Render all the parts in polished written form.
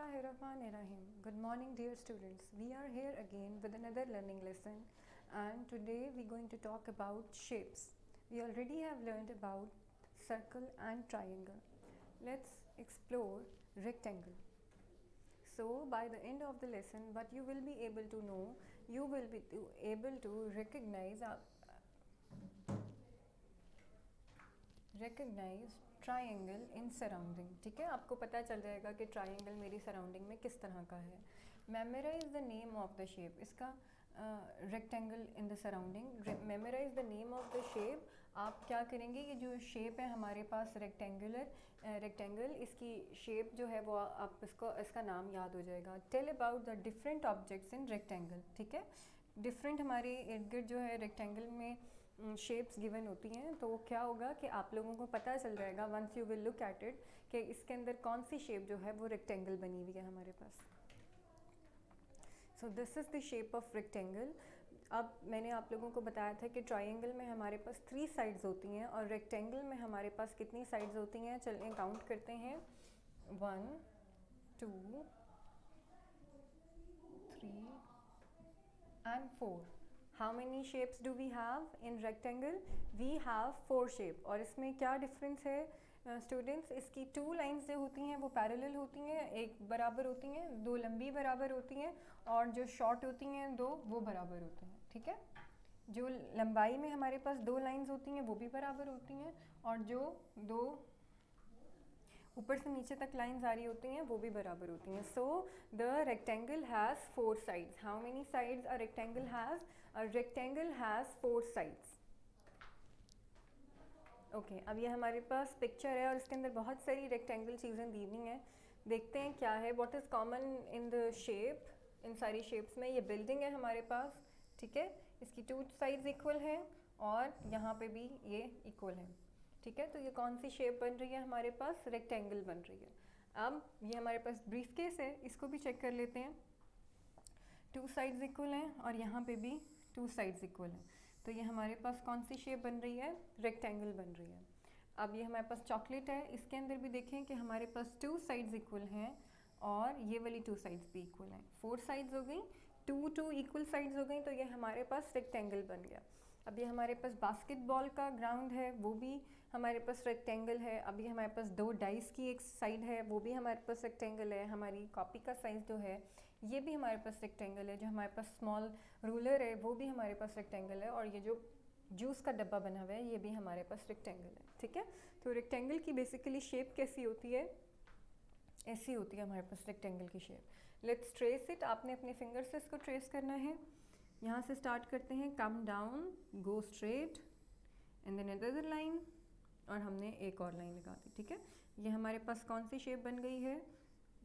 Bismillahirrahmanirrahim. Good morning, dear students. We are here again with another learning lesson, and today we're going to talk about shapes. We already have learned about circle and triangle. Let's explore rectangle. So, by the end of the lesson, what you will be able to know, you will be able to recognize triangle in surrounding. ठीक है, आपको पता चल जाएगा कि triangle मेरी surrounding में किस तरह का है. Memorise the name of the shape. इसका rectangle in the surrounding. Memorise the name of the shape. आप क्या करेंगे, ये जो शेप है हमारे पास रेक्टेंगल, इसकी शेप जो है वो आप इसका नाम याद हो जाएगा. Tell about the different objects in rectangle. ठीक है, डिफरेंट हमारे इर्द गिर्द जो है रेक्टेंगल में शेप्स गिवन होती हैं, तो क्या होगा कि आप लोगों को पता चल जाएगा once you will look at it कि इसके अंदर कौन सी शेप जो है वो रेक्टेंगल बनी हुई है हमारे पास. So this is the shape of rectangle. अब मैंने आप लोगों को बताया था कि ट्राइंगल में हमारे पास 3 साइड्स होती हैं और रेक्टेंगल में हमारे पास कितनी साइड्स होती हैं. चलिए काउंट करते हैं. 1 2 3 and 4. How many shapes do we have in rectangle? We have 4 shape. और इसमें क्या डिफरेंस है स्टूडेंट्स. इसकी 2 लाइंस जो होती हैं वो पैरेलल होती हैं, एक बराबर होती हैं, 2 लंबी बराबर होती हैं, और जो शॉर्ट होती हैं 2 वो बराबर होती हैं. ठीक है, जो लंबाई में हमारे पास 2 लाइंस होती हैं वो भी बराबर होती हैं, और जो 2 ऊपर से नीचे तक लाइंस आ रही होती हैं वो भी बराबर होती हैं. So the rectangle has 4 sides. How many sides a rectangle has? A rectangle has 4 sides. Okay, अब ये हमारे पास पिक्चर है और इसके अंदर बहुत सारी रेक्टेंगल चीज़ें दी हुई हैं. देखते हैं क्या है, what is common in the shape. इन सारी शेप्स में ये बिल्डिंग है हमारे पास. ठीक है, इसकी 2 साइड्स इक्वल हैं और यहाँ पे भी ये इक्वल है. ठीक है, तो ये कौन सी शेप बन रही है हमारे पास? रेक्टेंगल बन रही है. अब ये हमारे पास ब्रीफ केस है, इसको भी चेक कर लेते हैं. 2 साइड्स इक्वल हैं और यहाँ पे भी 2 साइड्स इक्वल हैं, तो ये हमारे पास कौन सी शेप बन रही है? रेक्टेंगल बन रही है. अब ये हमारे पास चॉकलेट है, इसके अंदर भी देखें कि हमारे पास 2 साइड्स इक्वल हैं और ये वाली 2 साइड्स भी इक्वल हैं. 4 साइड्स हो गई, 2 इक्वल साइड्स हो गई, तो ये हमारे पास रेक्टेंगल बन गया. अब ये हमारे पास बास्केटबॉल का ग्राउंड है, वो भी हमारे पास रेक्टेंगल है. अभी हमारे पास 2 डाइस की एक साइड है, वो भी हमारे पास रेक्टेंगल है. हमारी कॉपी का साइज़ जो है ये भी हमारे पास रेक्टेंगल है. जो हमारे पास स्मॉल रूलर है वो भी हमारे पास रेक्टेंगल है, और ये जो जूस का डब्बा बना हुआ है ये भी हमारे पास रेक्टेंगल है. ठीक है, तो रेक्टेंगल की बेसिकली शेप कैसी होती है? ऐसी होती है हमारे पास रेक्टेंगल की शेप. Let's trace it. आपने अपने फिंगर से इसको ट्रेस करना है. यहाँ से स्टार्ट करते हैं. Come down, go straight, and then another line, और हमने एक और लाइन लगा दी. ठीक है, ये हमारे पास कौन सी शेप बन गई है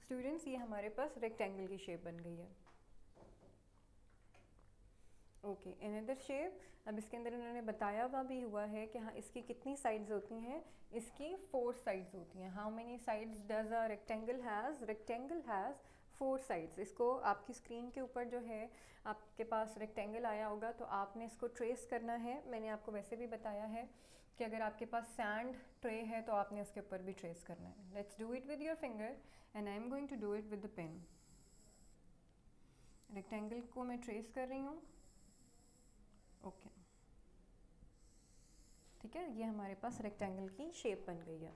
स्टूडेंट्स? ये हमारे पास रेक्टेंगल की शेप बन गई है. Okay, another shape. अब इसके अंदर उन्होंने बताया हुआ भी हुआ है कि हाँ इसकी कितनी साइड्स होती हैं. इसकी 4 साइड्स होती हैं. How many sides does a rectangle has? Rectangle has 4 sides. इसको आपकी स्क्रीन के ऊपर जो है आपके पास रेक्टेंगल आया होगा, तो आपने इसको ट्रेस करना है. मैंने आपको वैसे भी बताया है कि अगर आपके पास सैंड ट्रे है तो आपने उसके ऊपर भी ट्रेस करना है. Let's do it with your finger and I am going to do it with the pen. Rectangle को मैं ट्रेस कर रही हूँ. ओके, ठीक है, ये हमारे पास रेक्टेंगल की शेप बन गई है.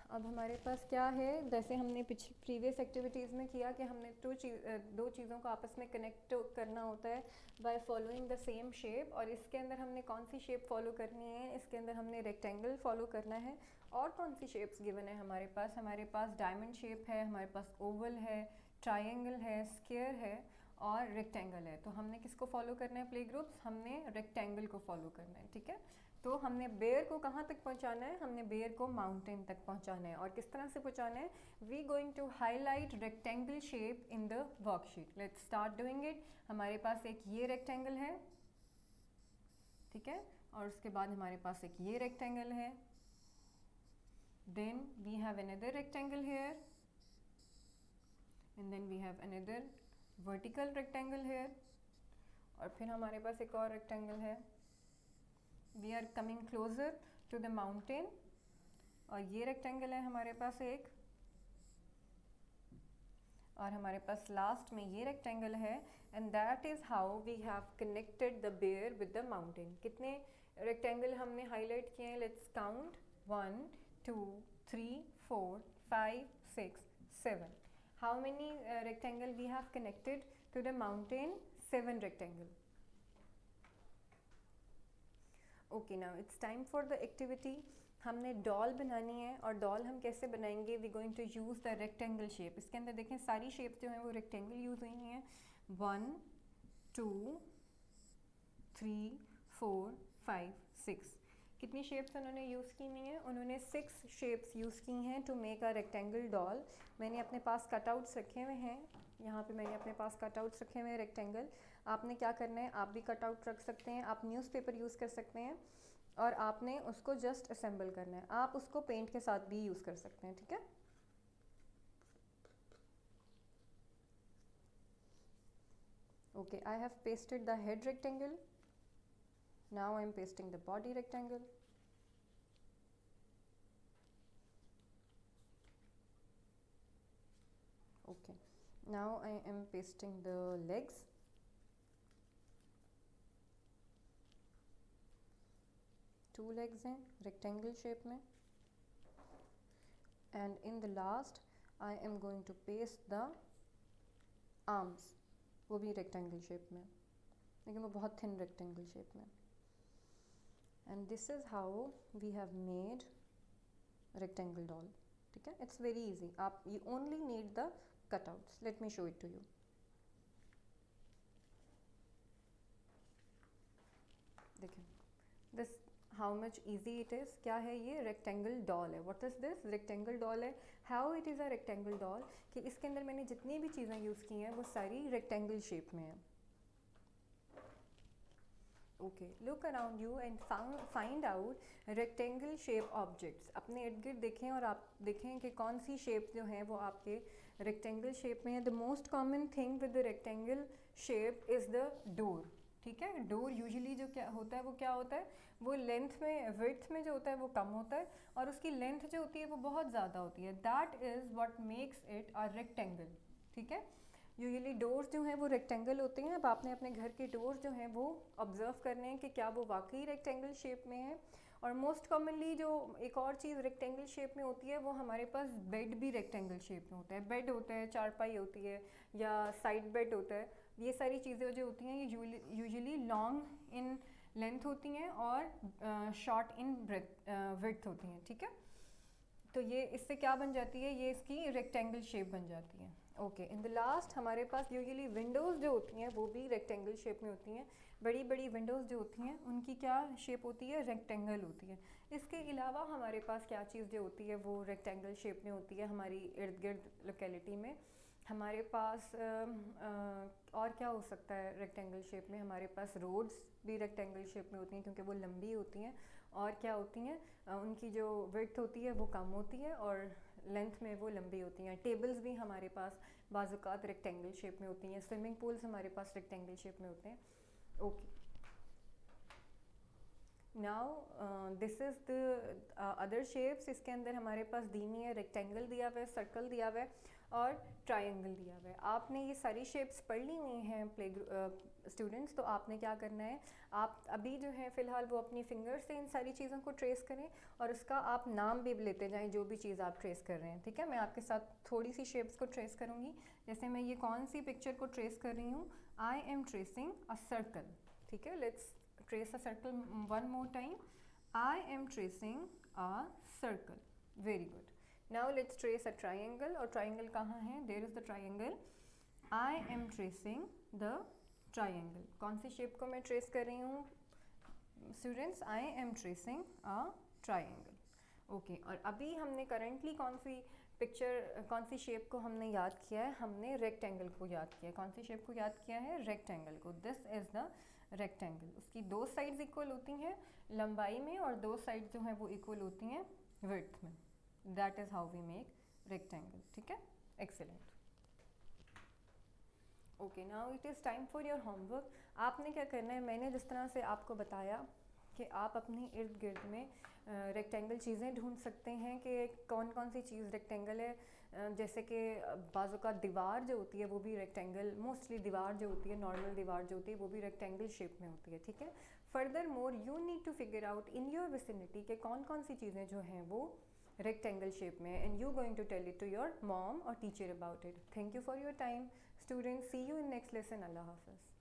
अब हमारे पास क्या है, जैसे हमने प्रीवियस एक्टिविटीज़ में किया कि हमने 2 चीज़ों को आपस में कनेक्ट करना होता है by following the same shape. और इसके अंदर हमने कौन सी शेप फॉलो करनी है? इसके अंदर हमने रेक्टेंगल फॉलो करना है. और कौन सी शेप्स गिवन है हमारे पास? हमारे पास डायमंड शेप है, हमारे पास ओवल है, ट्राइंगल है, स्क्वायर है और रेक्टेंगल है. तो हमने किसको फॉलो करना है प्ले ग्रुप्स? हमने रेक्टेंगल को फॉलो करना है. ठीक है, तो हमने बेयर को कहाँ तक पहुँचाना है? हमने बेयर को माउंटेन तक पहुँचाना है. और किस तरह से पहुँचाना है? We going to highlight rectangle shape in the worksheet. Let's start doing it. हमारे पास एक ये रेक्टेंगल है, ठीक है, और उसके बाद हमारे पास एक ये रेक्टेंगल है. Then we have another rectangle here, and then we have another vertical rectangle here, और फिर हमारे पास एक और रेक्टेंगल है. We are coming closer to the mountain. और ये रेक्टेंगल है हमारे पास एक, और हमारे पास लास्ट में ये रेक्टेंगल है, and that is how we have connected the bear with the mountain. कितने रेक्टेंगल हमने हाईलाइट किए हैं? Let's count, 1 2 3 4 5 6 7। How many rectangle we have connected to the mountain? 7 rectangle. Okay, now it's time for the activity. हमने doll बनानी है, और doll हम कैसे बनाएंगे? We going to use the rectangle shape. इसके अंदर देखें सारी शेप्स जो हैं वो रेक्टेंगल यूज़ हुई हैं। 1 2 3 4 5 6। कितनी शेप्स उन्होंने यूज़ की हुई हैं? उन्होंने 6 शेप्स यूज़ की हैं to make a rectangle doll. मैंने अपने पास कटआउट्स रखे हुए हैं, यहाँ पे मैंने अपने पास कटआउट्स रखे हुए हैं रेक्टेंगल। आपने क्या करना है, आप भी कटआउट रख सकते हैं, आप न्यूज़पेपर यूज़ कर सकते हैं, और आपने उसको जस्ट असेंबल करना है। आप उसको पेंट के साथ भी यूज़ कर सकते हैं, ठीक है? Okay, I have pasted the head rectangle. Now I am pasting the body rectangle. Okay, now I am pasting the legs. Two legs हैं रेक्टेंगल शेप में, and in the last I am going to paste the arms, वो भी rectangle shape में, लेकिन वो बहुत thin rectangle shape में। And this is how we have made rectangle doll, ठीक है? It's very easy. आप you only need the cutouts. Let me show it to you. देखें this how much easy it is. क्या है ये? Rectangle doll है। What is this? Rectangle doll है। How it is a rectangle doll, कि इसके अंदर मैंने जितनी भी चीज़ें यूज़ की हैं वो सारी रेक्टेंगल शेप में हैं। Okay, look around you and find out rectangle shape objects. अपने इर्द गिर्द देखें और आप देखें कि कौन सी शेप जो हैं वो आपके रेक्टेंगल शेप में है। The most common thing with the rectangle shape is the door, ठीक है? डोर यूजुअली जो क्या होता है वो क्या होता है, वो लेंथ में, विड्थ में जो होता है वो कम होता है, और उसकी लेंथ जो होती है वो बहुत ज़्यादा होती है। That is what makes it a rectangle, ठीक है? यूजुअली डोर्स जो हैं वो रेक्टेंगल होते हैं। अब आपने अपने घर के डोर्स जो हैं वो ऑब्ज़र्व करने हैं कि क्या वो वाकई रेक्टेंगल शेप में है। और मोस्ट कॉमनली जो एक और चीज़ रेक्टेंगल शेप में होती है, वो हमारे पास बेड भी रेक्टेंगल शेप में होता है। बेड होता है, चारपाई होती है, या साइड बेड होता है। ये सारी चीज़ें जो होती हैं ये यूजुअली लॉन्ग इन लेंथ होती हैं और शॉर्ट इन विड्थ होती हैं, ठीक है? तो ये इससे क्या बन जाती है, ये इसकी रेक्टेंगल शेप बन जाती है। ओके, इन द लास्ट हमारे पास यूजुअली विंडोज़ जो होती हैं वो भी रेक्टेंगल शेप में होती हैं। बड़ी बड़ी विंडोज़ जो होती हैं उनकी क्या शेप होती है? रेक्टेंगल होती है। इसके अलावा हमारे पास क्या चीज़ जो होती है वो रेक्टेंगल शेप में होती है हमारी इर्द गिर्द लोकेलिटी में। हमारे पास और क्या हो सकता है रेक्टेंगल शेप में? हमारे पास रोड्स भी रेक्टेंगल शेप में होती हैं क्योंकि वो लंबी होती हैं। और क्या होती हैं, उनकी जो विड्थ होती है वो कम होती है और लेंथ में वो लंबी होती हैं। टेबल्स भी हमारे पास बाज़ात रेक्टेंगल शेप में होती हैं। स्विमिंग पूल्स हमारे पास रेक्टेंगल शेप में होते हैं। Okay, now this is the other shapes. इसके अंदर हमारे पास दी हुई है, रेक्टेंगल दिया हुआ है, सर्कल दिया हुआ है और ट्रायंगल दिया हुआ है। आपने ये सारी शेप्स पढ़ ली हुई हैं स्टूडेंट्स, तो आपने क्या करना है, आप अभी जो है फ़िलहाल वो अपनी फिंगर से इन सारी चीज़ों को ट्रेस करें और उसका आप नाम भी लेते जाएं जो भी चीज़ आप ट्रेस कर रहे हैं, ठीक है? मैं आपके साथ थोड़ी सी शेप्स को ट्रेस करूँगी। जैसे मैं ये कौन सी पिक्चर को ट्रेस कर रही हूँ, I am tracing a circle, ठीक है? Let's trace a circle one more time. I am tracing a circle. Very good. Now let's trace a triangle. और triangle कहाँ है? There is the triangle. I am tracing the triangle. कौन सी shape को मैं trace कर रही हूँ? Students, I am tracing a triangle. Okay. और अभी हमने currently कौन सी पिक्चर, कौन सी शेप को हमने याद किया है? हमने रेक्टेंगल को याद किया है। कौन सी शेप को याद किया है? रेक्टेंगल को। This is the rectangle. उसकी दो साइड्स इक्वल होती हैं लंबाई में और दो साइड्स जो हैं वो इक्वल होती हैं विड्थ में। That is how we make rectangle, ठीक है? Excellent. Okay, now it is time for your homework. आपने क्या करना है, मैंने जिस तरह से आपको बताया कि आप अपने इर्द गिर्द में रेक्टेंगल चीज़ें ढूंढ सकते हैं कि कौन कौन सी चीज़ रेक्टेंगल है। जैसे कि बाज़ों का दीवार जो होती है वो भी रेक्टेंगल, मोस्टली दीवार जो होती है, नॉर्मल दीवार जो होती है वो भी रेक्टेंगल शेप में होती है, ठीक है। Furthermore you need to figure out in your vicinity के कौन कौन सी चीज़ें जो हैं वो रेक्टेंगल शेप में है, and you going to tell it to your mom और teacher about it. Thank you for your time students, see you in next lesson. अल्लाह हाफ़िज़।